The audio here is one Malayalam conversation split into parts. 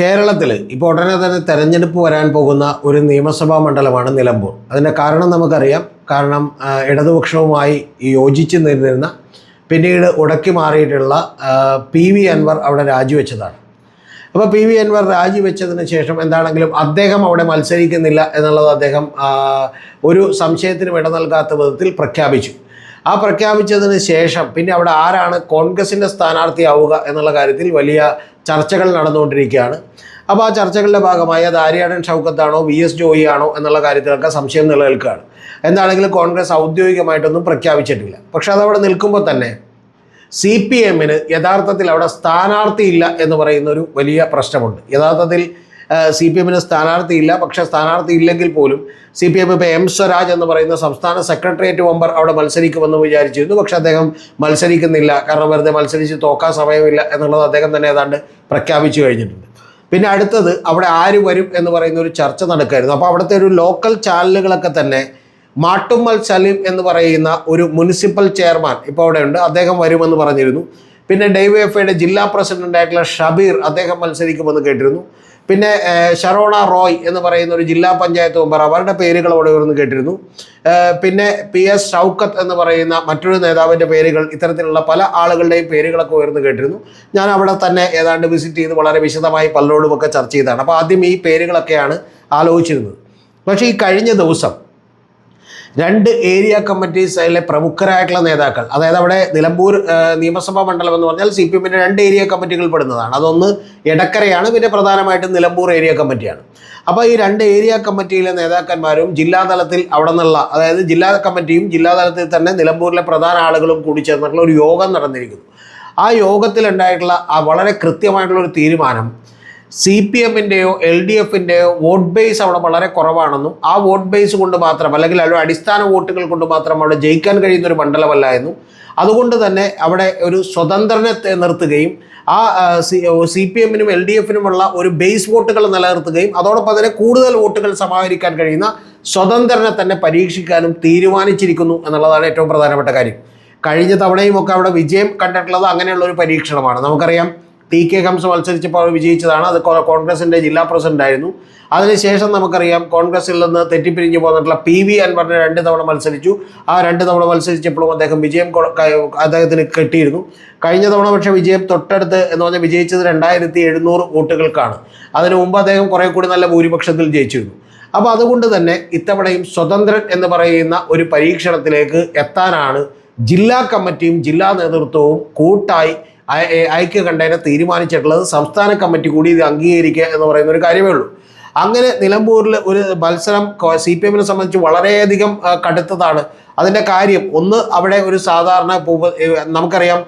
കേരളത്തിൽ ഇപ്പോൾ ഉടനെ തന്നെ തെരഞ്ഞെടുപ്പ് വരാൻ പോകുന്ന ഒരു നിയമസഭാ മണ്ഡലമാണ് നിലമ്പൂർ. അതിൻ്റെ കാരണം നമുക്കറിയാം. കാരണം ഇടതുപക്ഷവുമായി യോജിച്ച് നിന്നിരുന്ന പിന്നീട് ഉടക്കി മാറിയിട്ടുള്ള PV അൻവർ അവിടെ രാജിവെച്ചതാണ്. അപ്പോൾ PV അൻവർ രാജിവെച്ചതിന് ശേഷം എന്താണെങ്കിലും അദ്ദേഹം അവിടെ മത്സരിക്കുന്നില്ല എന്നുള്ളത് അദ്ദേഹം ഒരു സംശയത്തിനും ഇട നൽകാത്ത വിധത്തിൽ പ്രഖ്യാപിച്ചു. ആ പ്രഖ്യാപിച്ചതിന് ശേഷം പിന്നെ അവിടെ ആരാണ് കോൺഗ്രസിൻ്റെ സ്ഥാനാർത്ഥിയാവുക എന്നുള്ള കാര്യത്തിൽ വലിയ ചർച്ചകൾ നടന്നുകൊണ്ടിരിക്കുകയാണ്. അപ്പോൾ ആ ചർച്ചകളുടെ ഭാഗമായി അത് ആര്യാടൻ ഷൗക്കത്താണോ VS ജോയി ആണോ എന്നുള്ള കാര്യത്തിലൊക്കെ സംശയം നിലനിൽക്കുകയാണ്. എന്താണെങ്കിലും കോൺഗ്രസ് ഔദ്യോഗികമായിട്ടൊന്നും പ്രഖ്യാപിച്ചിട്ടില്ല. പക്ഷെ അതവിടെ നിൽക്കുമ്പോൾ തന്നെ CPM-ന് യഥാർത്ഥത്തിൽ അവിടെ സ്ഥാനാർത്ഥിയില്ല എന്ന് പറയുന്നൊരു വലിയ പ്രശ്നമുണ്ട്. യഥാർത്ഥത്തിൽ CPM-ന് സ്ഥാനാർത്ഥിയില്ല. പക്ഷേ സ്ഥാനാർത്ഥി ഇല്ലെങ്കിൽ പോലും CPM ഇപ്പോൾ M സ്വരാജ് എന്ന് പറയുന്ന സംസ്ഥാന സെക്രട്ടേറിയറ്റ് മെമ്പർ അവിടെ മത്സരിക്കുമെന്ന് വിചാരിച്ചിരുന്നു. പക്ഷെ അദ്ദേഹം മത്സരിക്കുന്നില്ല. കാരണം വെറുതെ മത്സരിച്ച് തോക്കാൻ സമയമില്ല എന്നുള്ളത് അദ്ദേഹം തന്നെ ഏതാണ്ട് പ്രഖ്യാപിച്ചു കഴിഞ്ഞിട്ടുണ്ട്. പിന്നെ അടുത്തത് അവിടെ ആര് വരും എന്ന് പറയുന്ന ഒരു ചർച്ച നടക്കുമായിരുന്നു. അപ്പോൾ അവിടുത്തെ ഒരു ലോക്കൽ ചാനലുകളൊക്കെ തന്നെ മാട്ടുമ്മൽ സലീം എന്ന് പറയുന്ന ഒരു മുനിസിപ്പൽ ചെയർമാൻ ഇപ്പോൾ അവിടെ ഉണ്ട്, അദ്ദേഹം വരുമെന്ന് പറഞ്ഞിരുന്നു. പിന്നെ DYFIയുടെ ജില്ലാ പ്രസിഡൻ്റായിട്ടുള്ള ഷബീർ അദ്ദേഹം മത്സരിക്കുമെന്ന് കേട്ടിരുന്നു. പിന്നെ ഷറോണ റോയ് എന്ന് പറയുന്ന ഒരു ജില്ലാ പഞ്ചായത്ത് മെമ്പർ, അവരുടെ പേരുകൾ അവിടെ ഉയർന്ന് കേട്ടിരുന്നു. പിന്നെ PS ഷൗക്കത്ത് എന്ന് പറയുന്ന മറ്റൊരു നേതാവിൻ്റെ പേരുകൾ, ഇത്തരത്തിലുള്ള പല ആളുകളുടെയും പേരുകളൊക്കെ ഉയർന്ന് കേട്ടിരുന്നു. ഞാൻ അവിടെ തന്നെ ഏതാണ്ട് വിസിറ്റ് ചെയ്ത് വളരെ വിശദമായി പലരോടുമൊക്കെ ചർച്ച ചെയ്തതാണ്. അപ്പോൾ ആദ്യം ഈ പേരുകളൊക്കെയാണ് ആലോചിച്ചിരുന്നത്. പക്ഷേ ഈ കഴിഞ്ഞ ദിവസം 2 ഏരിയ കമ്മിറ്റീസിലെ പ്രമുഖരായിട്ടുള്ള നേതാക്കൾ, അതായത് അവിടെ നിലമ്പൂർ നിയമസഭാ മണ്ഡലം എന്ന് പറഞ്ഞാൽ CPM-ൻ്റെ 2 ഏരിയ കമ്മിറ്റികൾ പെടുന്നതാണ്. അതൊന്ന് എടക്കരയാണ്, പിന്നെ പ്രധാനമായിട്ടും നിലമ്പൂർ ഏരിയ കമ്മിറ്റിയാണ്. അപ്പോൾ ഈ 2 ഏരിയ കമ്മിറ്റിയിലെ നേതാക്കന്മാരും ജില്ലാതലത്തിൽ അവിടെ നിന്നുള്ള, അതായത് ജില്ലാ കമ്മിറ്റിയും ജില്ലാതലത്തിൽ തന്നെ നിലമ്പൂരിലെ പ്രധാന ആളുകളും കൂടി ചേർന്നിട്ടുള്ള ഒരു യോഗം നടന്നിരിക്കുന്നു. ആ യോഗത്തിലുണ്ടായിട്ടുള്ള വളരെ കൃത്യമായിട്ടുള്ള ഒരു തീരുമാനം, CPM-ൻ്റെയോ LDF-ൻ്റെയോ വോട്ട് ബേസ് അവിടെ വളരെ കുറവാണെന്നും ആ വോട്ട് ബേസ് കൊണ്ട് മാത്രം, അല്ലെങ്കിൽ അവിടെ അടിസ്ഥാന വോട്ടുകൾ കൊണ്ട് മാത്രം അവിടെ ജയിക്കാൻ കഴിയുന്ന ഒരു മണ്ഡലമല്ല എന്നും അതുകൊണ്ട് തന്നെ അവിടെ ഒരു സ്വതന്ത്രനെ നിർത്തുകയും ആ CPM-നും LDF-നുമുള്ള ഒരു ബേസ് വോട്ടുകൾ നിലനിർത്തുകയും അതോടൊപ്പം തന്നെ കൂടുതൽ വോട്ടുകൾ സമാഹരിക്കാൻ കഴിയുന്ന സ്വതന്ത്രനെ തന്നെ പരീക്ഷിക്കാനും തീരുമാനിച്ചിരിക്കുന്നു എന്നുള്ളതാണ് ഏറ്റവും പ്രധാനപ്പെട്ട കാര്യം. കഴിഞ്ഞ തവണയും ഒക്കെ അവിടെ വിജയം കണ്ടിട്ടുള്ളത് അങ്ങനെയുള്ള ഒരു പരീക്ഷണമാണ്. നമുക്കറിയാം TK ഹംസ മത്സരിച്ചപ്പോൾ അവർ വിജയിച്ചതാണ്. അത് കോൺഗ്രസിൻ്റെ ജില്ലാ പ്രസിഡൻ്റായിരുന്നു. അതിനുശേഷം നമുക്കറിയാം കോൺഗ്രസിൽ നിന്ന് തെറ്റിപ്പിരിഞ്ഞു പോന്നിട്ടുള്ള PV അൻവറിനെ 2 തവണ മത്സരിച്ചു. ആ 2 തവണ മത്സരിച്ചപ്പോഴും അദ്ദേഹം വിജയം അദ്ദേഹത്തിന് കിട്ടിയിരുന്നു. കഴിഞ്ഞ തവണ പക്ഷേ വിജയം തൊട്ടടുത്ത് എന്ന് പറഞ്ഞാൽ വിജയിച്ചത് 2700 വോട്ടുകൾക്കാണ്. അതിനു മുമ്പ് അദ്ദേഹം കുറേ കൂടി നല്ല ഭൂരിപക്ഷത്തിൽ ജയിച്ചിരുന്നു. അപ്പോൾ അതുകൊണ്ട് തന്നെ ഇത്തവണയും സ്വതന്ത്രൻ എന്ന് പറയുന്ന ഒരു പരീക്ഷണത്തിലേക്ക് എത്താനാണ് ജില്ലാ കമ്മിറ്റിയും ജില്ലാ നേതൃത്വവും കൂട്ടായി ഐക്യകണ്ഠേന തീരുമാനിച്ചിട്ടുള്ളത്. സംസ്ഥാന കമ്മിറ്റി കൂടി ഇത് അംഗീകരിക്കുക എന്ന് പറയുന്ന ഒരു കാര്യമേ ഉള്ളൂ. അങ്ങനെ നിലമ്പൂരിൽ ഒരു മത്സരം CPM-നെ സംബന്ധിച്ച് വളരെയധികം കടുത്തതാണ്. അതിൻ്റെ കാര്യം ഒന്ന്, അവിടെ ഒരു സാധാരണ നമുക്കറിയാം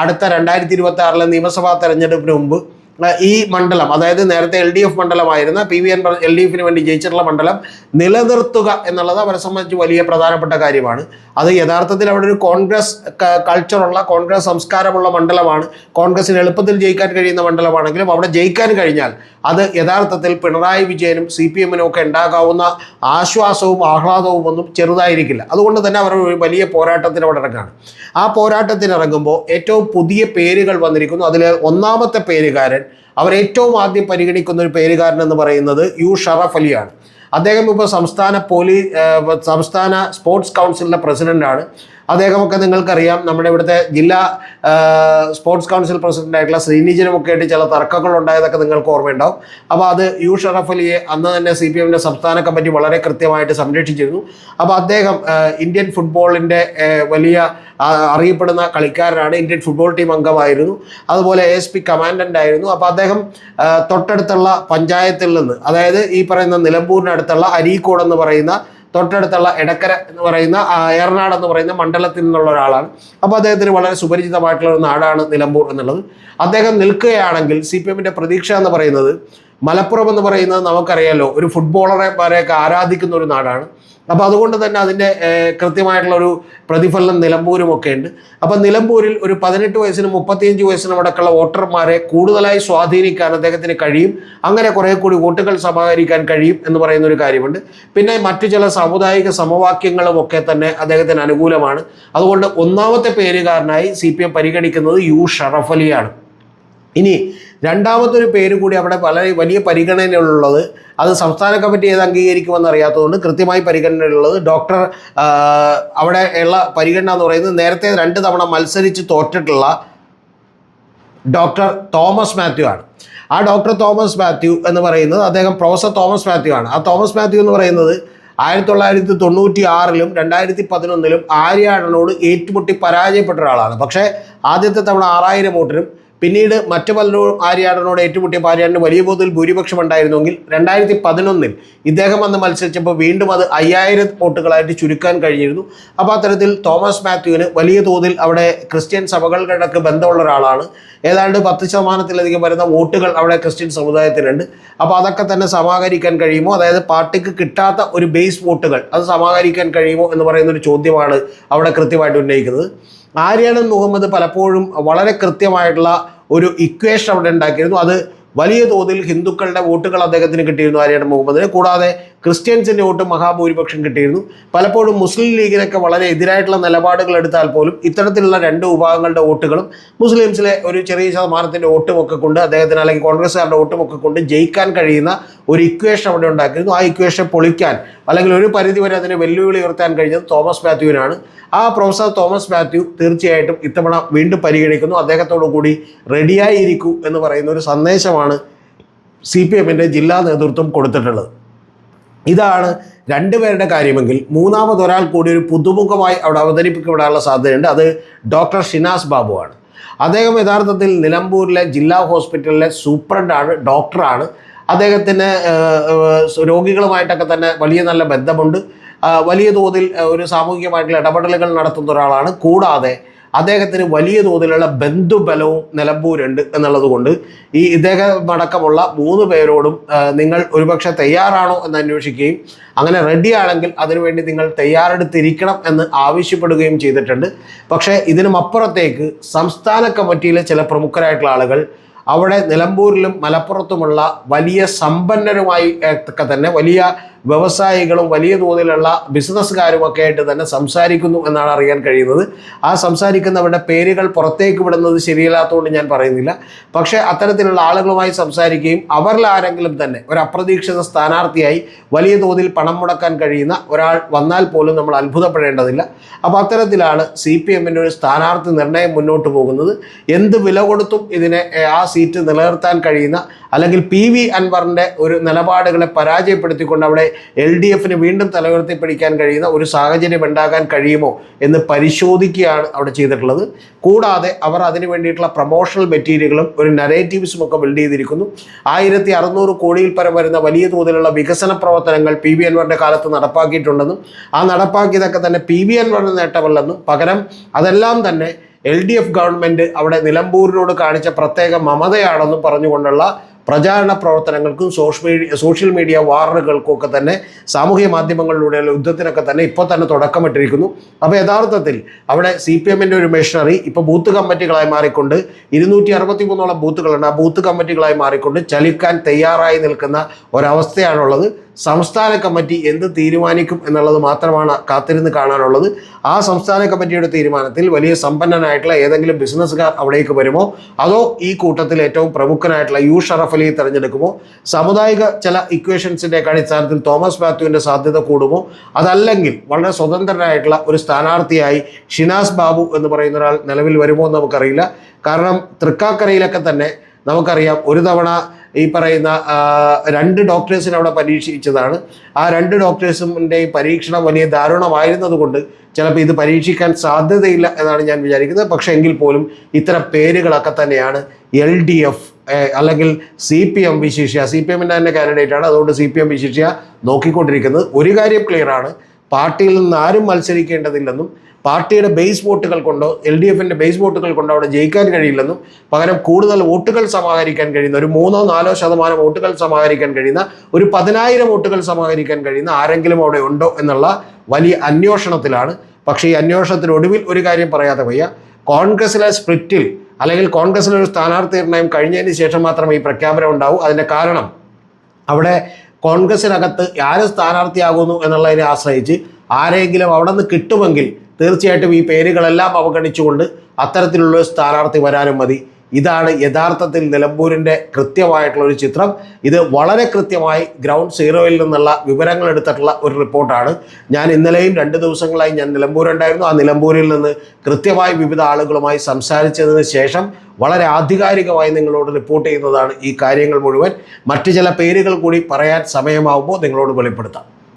അടുത്ത 2026 നിയമസഭാ തെരഞ്ഞെടുപ്പിന് മുമ്പ് ഈ മണ്ഡലം, അതായത് നേരത്തെ LDF മണ്ഡലമായിരുന്ന PV അൻവർ LDF-ന് വേണ്ടി ജയിച്ചിട്ടുള്ള മണ്ഡലം നിലനിർത്തുക എന്നുള്ളത് അവരെ സംബന്ധിച്ച് വലിയ പ്രധാനപ്പെട്ട കാര്യമാണ്. അത് യഥാർത്ഥത്തിൽ അവിടെ ഒരു കോൺഗ്രസ് കൾച്ചറുള്ള, കോൺഗ്രസ് സംസ്കാരമുള്ള മണ്ഡലമാണ്. കോൺഗ്രസിന് എളുപ്പത്തിൽ ജയിക്കാൻ കഴിയുന്ന മണ്ഡലമാണെങ്കിലും അവിടെ ജയിക്കാൻ കഴിഞ്ഞാൽ അത് യഥാർത്ഥത്തിൽ പിണറായി വിജയനും CPM-നും ഒക്കെ ഉണ്ടാകാവുന്ന ആശ്വാസവും ആഹ്ലാദവും ഒന്നും ചെറുതായിരിക്കില്ല. അതുകൊണ്ട് തന്നെ അവർ ഒരു വലിയ പോരാട്ടത്തിന് അവിടെ ഇറങ്ങുകയാണ്. ആ പോരാട്ടത്തിനിറങ്ങുമ്പോൾ ഏറ്റവും പുതിയ പേരുകൾ വന്നിരിക്കുന്നു. അതിൽ ഒന്നാമത്തെ പേരുകാരൻ, അവർ ഏറ്റവും ആദ്യം പരിഗണിക്കുന്ന ഒരു പേരുകാരൻ എന്ന് പറയുന്നത് U ഷറഫ് അലിയാണ്. അദ്ദേഹം ഇപ്പോൾ സംസ്ഥാന സ്പോർട്സ് കൗൺസിലിൻ്റെ പ്രസിഡൻ്റാണ്. അദ്ദേഹമൊക്കെ നിങ്ങൾക്കറിയാം, നമ്മുടെ ഇവിടുത്തെ ജില്ലാ സ്പോർട്സ് കൗൺസിൽ പ്രസിഡൻ്റായിട്ടുള്ള ശ്രീനിജനുമൊക്കെ ആയിട്ട് ചില തർക്കങ്ങൾ ഉണ്ടായതൊക്കെ നിങ്ങൾക്ക് ഓർമ്മയുണ്ടാവും. അപ്പോൾ അത് U ഷറഫ് അലിയെ അന്ന് തന്നെ CPM-ൻ്റെ സംസ്ഥാന കമ്മിറ്റി വളരെ കൃത്യമായിട്ട് സംരക്ഷിച്ചിരുന്നു. അപ്പോൾ അദ്ദേഹം ഇന്ത്യൻ ഫുട്ബോളിൻ്റെ വലിയ അറിയപ്പെടുന്ന കളിക്കാരനാണ്. ഇന്ത്യൻ ഫുട്ബോൾ ടീം അംഗമായിരുന്നു. അതുപോലെ ASP കമാൻഡൻ്റ് ആയിരുന്നു. അപ്പോൾ അദ്ദേഹം തൊട്ടടുത്തുള്ള പഞ്ചായത്തിൽ നിന്ന്, അതായത് ഈ പറയുന്ന നിലമ്പൂരിനടുത്തുള്ള അരീക്കോട് എന്ന് പറയുന്ന, തൊട്ടടുത്തുള്ള എടക്കര എന്ന് പറയുന്ന, ഏറനാട് എന്ന് പറയുന്ന മണ്ഡലത്തിൽ നിന്നുള്ള ഒരാളാണ്. അപ്പോൾ അദ്ദേഹത്തിന് വളരെ സുപരിചിതമായിട്ടുള്ള ഒരു നാടാണ് നിലമ്പൂർ എന്നുള്ളത്. അദ്ദേഹം നിൽക്കുകയാണെങ്കിൽ CPM-ൻ്റെ പ്രതീക്ഷ എന്ന് പറയുന്നത്, മലപ്പുറം എന്ന് പറയുന്നത് നമുക്കറിയാമല്ലോ ഒരു ഫുട്ബോളറെ വരെയൊക്കെ ആരാധിക്കുന്ന ഒരു നാടാണ്. അപ്പോൾ അതുകൊണ്ട് തന്നെ അതിൻ്റെ കൃത്യമായിട്ടുള്ളൊരു പ്രതിഫലനം നിലമ്പൂരുമൊക്കെ ഉണ്ട്. അപ്പോൾ നിലമ്പൂരിൽ ഒരു 18 വയസ്സിനും 35 വയസ്സിനും അടക്കമുള്ള വോട്ടർമാരെ കൂടുതലായി സ്വാധീനിക്കാൻ അദ്ദേഹത്തിന് കഴിയും. അങ്ങനെ കുറേ കൂടി വോട്ടുകൾ സമാഹരിക്കാൻ കഴിയും എന്ന് പറയുന്ന ഒരു കാര്യമുണ്ട്. പിന്നെ മറ്റു ചില സാമുദായിക സമവാക്യങ്ങളും ഒക്കെ തന്നെ അദ്ദേഹത്തിന് അനുകൂലമാണ്. അതുകൊണ്ട് ഒന്നാമത്തെ പേരുകാരനായി CPM പരിഗണിക്കുന്നത് U ഷറഫ് അലിയാണ്. ഇനി രണ്ടാമതൊരു പേര് കൂടി അവിടെ വളരെ വലിയ പരിഗണനയിലുള്ളത്, അത് സംസ്ഥാന കമ്മിറ്റി ഏത് അംഗീകരിക്കുമെന്ന് അറിയാത്തതുകൊണ്ട് കൃത്യമായി പരിഗണനയിലുള്ളത് അവിടെ ഉള്ള പരിഗണന എന്ന് പറയുന്നത് നേരത്തെ 2 തവണ മത്സരിച്ച് തോറ്റിട്ടുള്ള ഡോക്ടർ തോമസ് മാത്യു ആണ്. ആ ഡോക്ടർ തോമസ് മാത്യു എന്ന് പറയുന്നത് അദ്ദേഹം പ്രൊഫസർ തോമസ് മാത്യു ആണ്. ആ തോമസ് മാത്യു എന്ന് പറയുന്നത് 1996-ലും 2011-ലും ആര്യാടനോട് ഏറ്റുമുട്ടി പരാജയപ്പെട്ട ഒരാളാണ്. പക്ഷേ ആദ്യത്തെ തവണ 6000 വോട്ടിനും പിന്നീട് മറ്റു പലരും ആര്യാടനോട് ഏറ്റുമുട്ടിയപ്പോൾ ആര്യാടന് വലിയ തോതിൽ ഭൂരിപക്ഷം ഉണ്ടായിരുന്നെങ്കിൽ 2011-ൽ ഇദ്ദേഹം വന്ന് മത്സരിച്ചപ്പോൾ വീണ്ടും അത് 5000 വോട്ടുകളായിട്ട് ചുരുക്കാൻ കഴിഞ്ഞിരുന്നു. അപ്പോൾ അത്തരത്തിൽ തോമസ് മാത്യുവിന് വലിയ തോതിൽ അവിടെ ക്രിസ്ത്യൻ സഭകളുടെ ബന്ധമുള്ള ഒരാളാണ്. ഏതാണ്ട് 10% വരുന്ന വോട്ടുകൾ അവിടെ ക്രിസ്ത്യൻ സമുദായത്തിനുണ്ട്. അപ്പോൾ അതൊക്കെ തന്നെ സമാഹരിക്കാൻ കഴിയുമോ, അതായത് പാർട്ടിക്ക് കിട്ടാത്ത ഒരു ബേസ് വോട്ടുകൾ അത് സമാഹരിക്കാൻ കഴിയുമോ എന്ന് പറയുന്നൊരു ചോദ്യമാണ് അവിടെ കൃത്യമായിട്ട് ഉന്നയിക്കുന്നത്. ആര്യാടൻ മുഹമ്മദ് പലപ്പോഴും വളരെ കൃത്യമായിട്ടുള്ള ഒരു ഇക്വേഷൻ അവിടെ ഉണ്ടാക്കിയിരുന്നു. അത് വലിയ തോതിൽ ഹിന്ദുക്കളുടെ വോട്ടുകൾ അദ്ദേഹത്തിന് കിട്ടിയിരുന്നു ആര്യാടൻ മുഹമ്മദിന്. കൂടാതെ ക്രിസ്ത്യൻസിൻ്റെ വോട്ട് മഹാഭൂരിപക്ഷം കിട്ടിയിരുന്നു. പലപ്പോഴും മുസ്ലിം ലീഗിനൊക്കെ വളരെ എതിരായിട്ടുള്ള നിലപാടുകൾ എടുത്താൽ പോലും ഇത്തരത്തിലുള്ള 2 വിഭാഗങ്ങളുടെ വോട്ടുകളും മുസ്ലിംസിലെ ഒരു ചെറിയ ശതമാനത്തിൻ്റെ വോട്ടുമൊക്കെ കൊണ്ട് അദ്ദേഹത്തിന്, അല്ലെങ്കിൽ കോൺഗ്രസ്സുകാരുടെ വോട്ടുമൊക്കെ കൊണ്ട് ജയിക്കാൻ കഴിയുന്ന ഒരു ഇക്വേഷൻ അവിടെ ഉണ്ടാക്കിയിരുന്നു. ആ ഇക്വേഷൻ പൊളിക്കാൻ, അല്ലെങ്കിൽ ഒരു പരിധിവരെ അതിനെ വെല്ലുവിളി ഉയർത്താൻ കഴിഞ്ഞത് തോമസ് മാത്യുവിനാണ്. ആ പ്രൊഫസർ തോമസ് മാത്യു തീർച്ചയായിട്ടും ഇത്തവണ വീണ്ടും പരിഗണിക്കുന്നു. അദ്ദേഹത്തോടു കൂടി റെഡിയായിരിക്കൂ എന്ന് പറയുന്ന ഒരു സന്ദേശമാണ് CPM-ൻ്റെ ജില്ലാ നേതൃത്വം കൊടുത്തിട്ടുള്ളത്. ഇതാണ് 2 പേരുടെ കാര്യമെങ്കിൽ മൂന്നാമതൊരാൾ കൂടി ഒരു പുതുമുഖമായി അവിടെ അവതരിപ്പിക്കപ്പെടാനുള്ള സാധ്യതയുണ്ട്. അത് ഡോക്ടർ ഷിനാസ് ബാബു ആണ്. അദ്ദേഹം യഥാർത്ഥത്തിൽ നിലമ്പൂരിലെ ജില്ലാ ഹോസ്പിറ്റലിലെ സൂപ്രണ്ടാണ്, ഡോക്ടറാണ്. അദ്ദേഹത്തിന് രോഗികളുമായിട്ടൊക്കെ തന്നെ വലിയ നല്ല ബന്ധമുണ്ട്. വലിയ തോതിൽ ഒരു സാമൂഹികമായിട്ടുള്ള ഇടപെടലുകൾ നടത്തുന്ന ഒരാളാണ്. കൂടാതെ അദ്ദേഹത്തിന് വലിയ തോതിലുള്ള ബന്ധുബലവും നിലമ്പൂരുണ്ട് എന്നുള്ളത് കൊണ്ട് ഇദ്ദേഹം അടക്കമുള്ള 3 പേരോടും നിങ്ങൾ ഒരുപക്ഷെ തയ്യാറാണോ എന്ന് അന്വേഷിക്കുകയും അങ്ങനെ റെഡിയാണെങ്കിൽ അതിനുവേണ്ടി നിങ്ങൾ തയ്യാറെടുത്തിരിക്കണം എന്ന് ആവശ്യപ്പെടുകയും ചെയ്തിട്ടുണ്ട്. പക്ഷേ ഇതിനും അപ്പുറത്തേക്ക് സംസ്ഥാന കമ്മിറ്റിയിലെ ചില പ്രമുഖരായിട്ടുള്ള ആളുകൾ അവിടെ നിലമ്പൂരിലും മലപ്പുറത്തുമുള്ള വലിയ സമ്പന്നരുമായി ഒക്കെ തന്നെ വലിയ വ്യവസായികളും വലിയ തോതിലുള്ള ബിസിനസ്സുകാരുമൊക്കെ ആയിട്ട് തന്നെ സംസാരിക്കുന്നു എന്നാണ് അറിയാൻ കഴിയുന്നത്. ആ സംസാരിക്കുന്നവരുടെ പേരുകൾ പുറത്തേക്ക് വിടുന്നത് ശരിയല്ലാത്തതുകൊണ്ട് ഞാൻ പറയുന്നില്ല. പക്ഷേ അത്തരത്തിലുള്ള ആളുകളുമായി സംസാരിക്കുകയും അവരിൽ ആരെങ്കിലും തന്നെ ഒരു അപ്രതീക്ഷിത സ്ഥാനാർത്ഥിയായി വലിയ തോതിൽ പണം മുടക്കാൻ കഴിയുന്ന ഒരാൾ വന്നാൽ പോലും നമ്മൾ അത്ഭുതപ്പെടേണ്ടതില്ല. അപ്പോൾ അത്തരത്തിലാണ് CPM-ൻ്റെ ഒരു സ്ഥാനാർത്ഥി നിർണയം മുന്നോട്ട് പോകുന്നത്. എന്ത് വില കൊടുത്തും ഇതിനെ ആ സീറ്റ് നിലനിർത്താൻ കഴിയുന്ന, അല്ലെങ്കിൽ PV അൻവറിൻ്റെ ഒരു നിലപാടുകളെ പരാജയപ്പെടുത്തിക്കൊണ്ട് അവിടെ LDF-ന് വീണ്ടും തലയുയർത്തി പിടിക്കാൻ കഴിയുന്ന ഒരു സാഹചര്യം ഉണ്ടാകാൻ കഴിയുമോ എന്ന് പരിശോധിക്കുകയാണ് അവിടെ ചെയ്തിട്ടുള്ളത്. കൂടാതെ അവർ അതിന് വേണ്ടിയിട്ടുള്ള പ്രൊമോഷണൽ മെറ്റീരിയലുകളും ഒരു നരേറ്റീവ്സും ഒക്കെ ബിൽഡ് ചെയ്തിരിക്കുന്നു. 1600 കോടിയിൽ പരം വരുന്ന വലിയ തോതിലുള്ള വികസന പ്രവർത്തനങ്ങൾ PV അൻവറിൻ്റെ കാലത്ത് നടപ്പാക്കിയിട്ടുണ്ടെന്നും ആ നടപ്പാക്കിയതൊക്കെ തന്നെ PV അൻവറിന് നേട്ടമല്ലെന്നും പകരം അതെല്ലാം തന്നെ LDF ഗവൺമെൻറ് അവിടെ നിലമ്പൂരിനോട് കാണിച്ച പ്രത്യേക മമതയാണെന്നും പറഞ്ഞുകൊണ്ടുള്ള പ്രചാരണ പ്രവർത്തനങ്ങൾക്കും സോഷ്യൽ മീഡിയ വാറുകൾക്കും ഒക്കെ തന്നെ സാമൂഹ്യ മാധ്യമങ്ങളിലൂടെയുള്ള യുദ്ധത്തിനൊക്കെ തന്നെ ഇപ്പോൾ തന്നെ തുടക്കമിട്ടിരിക്കുന്നു. അപ്പോൾ യഥാർത്ഥത്തിൽ അവിടെ CPM-ൻ്റെ ഒരു മെഷീനറി ഇപ്പോൾ ബൂത്ത് കമ്മിറ്റികളായി മാറിക്കൊണ്ട് 263ഓളം ബൂത്തുകളുണ്ട്. ആ ബൂത്ത് കമ്മിറ്റികളായി മാറിക്കൊണ്ട് ചലിക്കാൻ തയ്യാറായി നിൽക്കുന്ന ഒരവസ്ഥയാണുള്ളത്. സംസ്ഥാന കമ്മിറ്റി എന്ത് തീരുമാനിക്കും എന്നുള്ളത് മാത്രമാണ് കാത്തിരുന്ന് കാണാനുള്ളത്. ആ സംസ്ഥാന കമ്മിറ്റിയുടെ തീരുമാനത്തിൽ വലിയ സമ്പന്നനായിട്ടുള്ള ഏതെങ്കിലും ബിസിനസ്സുകാർ അവിടേക്ക് വരുമോ, അതോ ഈ കൂട്ടത്തിൽ ഏറ്റവും പ്രമുഖനായിട്ടുള്ള യു ഷറഫ് അലിയെ തിരഞ്ഞെടുക്കുമോ, സാമുദായിക ചില ഇക്വേഷൻസിൻ്റെ അടിസ്ഥാനത്തിൽ തോമസ് മാത്യുവിൻ്റെ സാധ്യത കൂടുമോ, അതല്ലെങ്കിൽ വളരെ സ്വതന്ത്രനായിട്ടുള്ള ഒരു സ്ഥാനാർത്ഥിയായി ഷിനാസ് ബാബു എന്ന് പറയുന്ന ഒരാൾ നിലവിൽ വരുമോ എന്ന് നമുക്കറിയില്ല. കാരണം തൃക്കാക്കരയിലൊക്കെ തന്നെ നമുക്കറിയാം ഒരു തവണ ഈ പറയുന്ന 2 ഡോക്ടേഴ്സിനെ അവിടെ പരീക്ഷിച്ചതാണ്. ആ 2 ഡോക്ടേഴ്സിൻ്റെയും പരീക്ഷണം വലിയ ദാരുണമായിരുന്നത് കൊണ്ട് ചിലപ്പോൾ ഇത് പരീക്ഷിക്കാൻ സാധ്യതയില്ല എന്നാണ് ഞാൻ വിചാരിക്കുന്നത്. പക്ഷേ എങ്കിൽ പോലും ഇത്തരം പേരുകളൊക്കെ തന്നെയാണ് LDF അല്ലെങ്കിൽ CPM വിശിഷ്യ, CPM-ൻ്റെ തന്നെ കാൻഡിഡേറ്റാണ്, അതുകൊണ്ട് CPM വിശിഷ്യ നോക്കിക്കൊണ്ടിരിക്കുന്നത്. ഒരു കാര്യം ക്ലിയറാണ്, പാർട്ടിയിൽ നിന്ന് ആരും മത്സരിക്കേണ്ടതില്ലെന്നും പാർട്ടിയുടെ ബേസ് വോട്ടുകൾ കൊണ്ടോ LDF-ൻ്റെ ബേസ് വോട്ടുകൾ കൊണ്ടോ അവിടെ ജയിക്കാൻ കഴിയില്ലെന്നും പകരം കൂടുതൽ വോട്ടുകൾ സമാഹരിക്കാൻ കഴിയുന്ന ഒരു 3-4% വോട്ടുകൾ സമാഹരിക്കാൻ കഴിയുന്ന ഒരു 10,000 വോട്ടുകൾ സമാഹരിക്കാൻ കഴിയുന്ന ആരെങ്കിലും അവിടെ ഉണ്ടോ എന്നുള്ള വലിയ അന്വേഷണത്തിലാണ്. പക്ഷേ ഈ അന്വേഷണത്തിനൊടുവിൽ ഒരു കാര്യം പറയാതെ വയ്യ, കോൺഗ്രസിലെ സ്പ്ലിറ്റിൽ അല്ലെങ്കിൽ കോൺഗ്രസിലൊരു സ്ഥാനാർത്ഥി നിർണയം കഴിഞ്ഞതിന് ശേഷം മാത്രമേ ഈ പ്രഖ്യാപനം ഉണ്ടാവൂ. അതിൻ്റെ കാരണം അവിടെ കോൺഗ്രസിനകത്ത് ആര് സ്ഥാനാർത്ഥിയാകുന്നു എന്നുള്ളതിനെ ആശ്രയിച്ച് ആരെങ്കിലും അവിടെ നിന്ന് കിട്ടുമെങ്കിൽ തീർച്ചയായിട്ടും ഈ പേരുകളെല്ലാം അവഗണിച്ചുകൊണ്ട് അത്തരത്തിലുള്ള സ്ഥാനാർത്ഥി വരാനും മതി. ഇതാണ് യഥാർത്ഥത്തിൽ നിലമ്പൂരിൻ്റെ കൃത്യമായിട്ടുള്ള ഒരു ചിത്രം. ഇത് വളരെ കൃത്യമായി ഗ്രൗണ്ട് സീറോയിൽ നിന്നുള്ള വിവരങ്ങൾ എടുത്തിട്ടുള്ള ഒരു റിപ്പോർട്ടാണ്. ഞാൻ ഇന്നലെയും 2 ദിവസങ്ങളായി ഞാൻ നിലമ്പൂരുണ്ടായിരുന്നു. ആ നിലമ്പൂരിൽ നിന്ന് കൃത്യമായി വിവിധ ആളുകളുമായി സംസാരിച്ചതിന് ശേഷം വളരെ ആധികാരികമായി നിങ്ങളോട് റിപ്പോർട്ട് ചെയ്യുന്നതാണ് ഈ കാര്യങ്ങൾ മുഴുവൻ. മറ്റു ചില പേരുകൾ കൂടി പറയാൻ സമയമാകുമ്പോൾ നിങ്ങളോട് വെളിപ്പെടുത്താം.